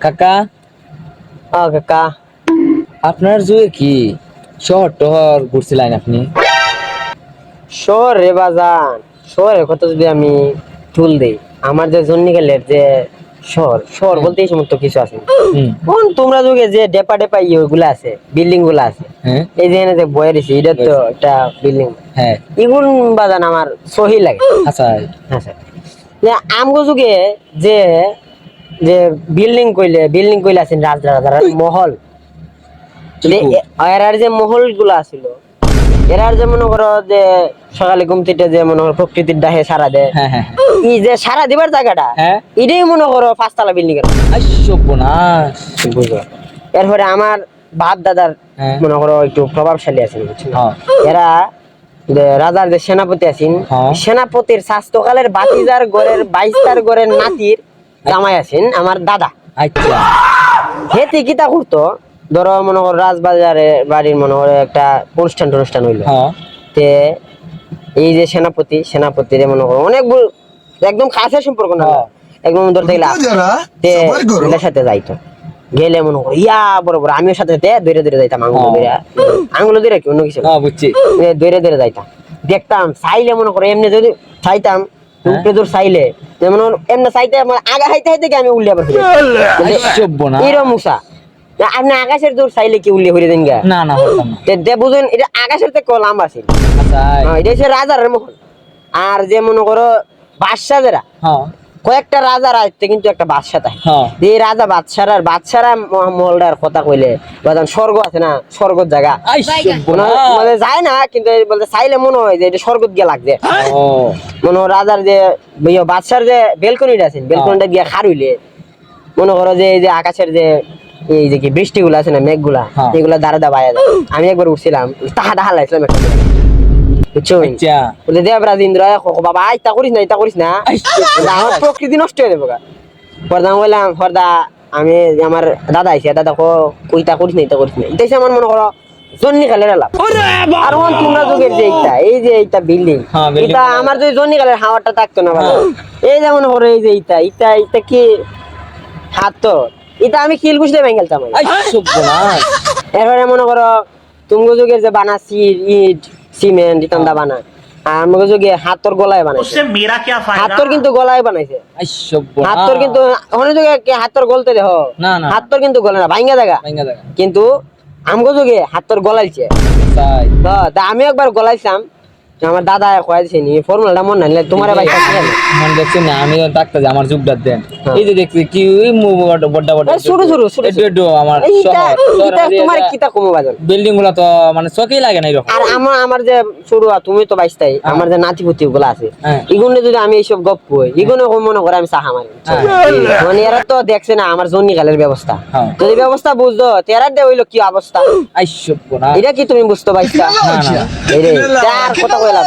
কাকা কাকা আপনার যুগে কি শহর টহর ঘুরছিলেন আপনি? শহরে বাজান শহরের কথা যদি আমি তুল দেই, আমার যে জন্নিকালের যে শহর শহর বলতে এই সমস্ত কিছু আছে। হুম। কোন তোমরা যুগে যে ডেপা ডেপা গুলা আছে, বিল্ডিং গুলা আছে, হ্যাঁ এই যে এনে যে বয়ে রয়েছে, এটা তো একটা বিল্ডিং। হ্যাঁ এগুন বাজান আমার সহি লাগে। আচ্ছা হ্যাঁ স্যার, যে আমগো যুগে যে যে বিল্ডিং কইলে আছেন রাজা রাজার মহল, এরার যে মহল গুলা আছিল, এরার যে মনে করো যে সকালে ঘুম থেকে যে মনে করো প্রকৃতির ডাহে সারা দেয়, হ্যাঁ হ্যাঁ এই যে সারা দিবার জায়গাটা, হ্যাঁ এটাই মনে করো 5 তলা বিল্ডিং এর। সর্বনাশ। বুঝলো? এরপরে আমার বাপ দাদার হ্যাঁ মনে করো একটু প্রভাবশালী আছেন, বুঝছো? হ্যাঁ এরা যে রাজার যে সেনাপতি আছেন, হ্যাঁ। সেনাপতির স্বাস্থ্যকালের বাতিজার গড়ের 22টার গড়ের নাতির জামাই আছেন আমার দাদা। আচ্ছা হেতি কিতা করতো, ধরো মনে করো রাজবাজারে বাড়ির মনে করো একটা অনুষ্ঠান হইলো, হ্যাঁ তে এই যে সেনাপতির মনে করো অনেক একদম কাছের সম্পর্ক না, হ্যাঁ। একদম ধরতে গেলে তে এদের সাথে যাইতো, গেলে মনে করো ইয়া বড় বড় আমিও সাথে ধরে ধরে যাইতাম, আঙুলো ধরে কি অন্য কিছু না, বুঝছি। ধরে ধরে যাইতাম, দেখতাম চাইলে মনে করো এমনি যদি চাইতাম উপরে দূর চাইলে যেমন এমনি চাইতে আমার আগা হাইতে হাইতে আমি উল্লে আবার সর্বনাশ। এরম মুসা আপনি আকাশের দূর চাইলে কি উল্লে হয়ে দেন গা? না না হতাম না। বুঝুন এটা আকাশের থেকে লম্বা ছিল। আচ্ছা এটা হচ্ছে রাজার মহল। আর যে মনে করো বাদশাহ যারা, হ্যাঁ কয়েকটা রাজার আয়ত্তে কিন্তু একটা বাদশাহ থাকে, হ্যাঁ যে রাজা বাদশারা মহলটার কথা কইলে বাদান স্বর্গ আছে না, স্বর্গর জায়গা মানে যায় না, কিন্তু বলতে চাইলে মনে হয় যে এটা স্বর্গত গিয়ে লাগছে। ও মনে হয় রাজার যে বাদশার যে বেলকনিটা আছে, বেলকনিটা গিয়ে খার হইলে মনে করো যে এই যে আকাশের যে এই যে কি বৃষ্টিগুলো আছে না, মেঘগুলা, হ্যাঁ। এগুলা দাঁড়া দা বাইয়া যায়। আমি একবার উঠছিলাম, তাহা হালাইছিলাম একটা, বুঝছো? আচ্ছা বলে দেবরাজ ইন্দ্র বাবা ইতা করিস না, বলে, আমার প্রকৃতি নষ্ট হয়ে যাবো গা। পর্দা বললাম পর্দা আমি আমার দাদা আইসে, দাদা কইতা করিস না, এটা আমার মনে করো জন্নি কালের এলাম। আর তোমরা যুগের যে এইটা বিল্ডিং, হ্যাঁ, building এটা আমার যদি জন্নি কালের হাওয়াটা থাকতো না ভালো, এই যেমন করো এই যে ইটা কি হাত তো, এটা আমি কিল বুঝলে ভেঙে গেলতাম। সর্বনাশ। এরপরে মনে করো তুমগো যুগের যে বানাসি ইট সিমেন্ট ইতান্দা বানায়, আর আমগো যুগে হাতর গলায় বানাইছে, হাতর কিন্তু গলায় বানাইছে, হাতর কিন্তু অনেক যুগে হাতর গলতে দেখো না না হাতর কিন্তু গলে না, ভাঙ্গা জায়গা, কিন্তু আমগো যুগে হাতর গলাইছে। তা আমি একবার গলাইছিলাম, আমার দাদা কয়ে দিছে নি ফর্মুলাটা মন নাই তোমার ভাই মন দেখছি না, আমি ডাক্তার আমার যুগটা দেন। এই যে দেখছি কি বড় বড় শুরু একটু আমার তোমার কিতা কমো বাজন বিল্ডিং গুলা তো মানে চোখেই লাগে না এরকম। আর আমার যে শুরু তুমি তো বাইশটাই, আমার যে নাতিপুতি গুলো আছে, এগুলো যদি আমি এইসব গপ কই, এগুলো মনে করে আমি চাহা মারি, মানে এরা তো দেখছে না আমার জন্নি কালের ব্যবস্থা, যদি ব্যবস্থা বুঝতো তেরার দে হইলো কি অবস্থা, এটা কি তুমি বুঝতে পারছো? কথা কইলাম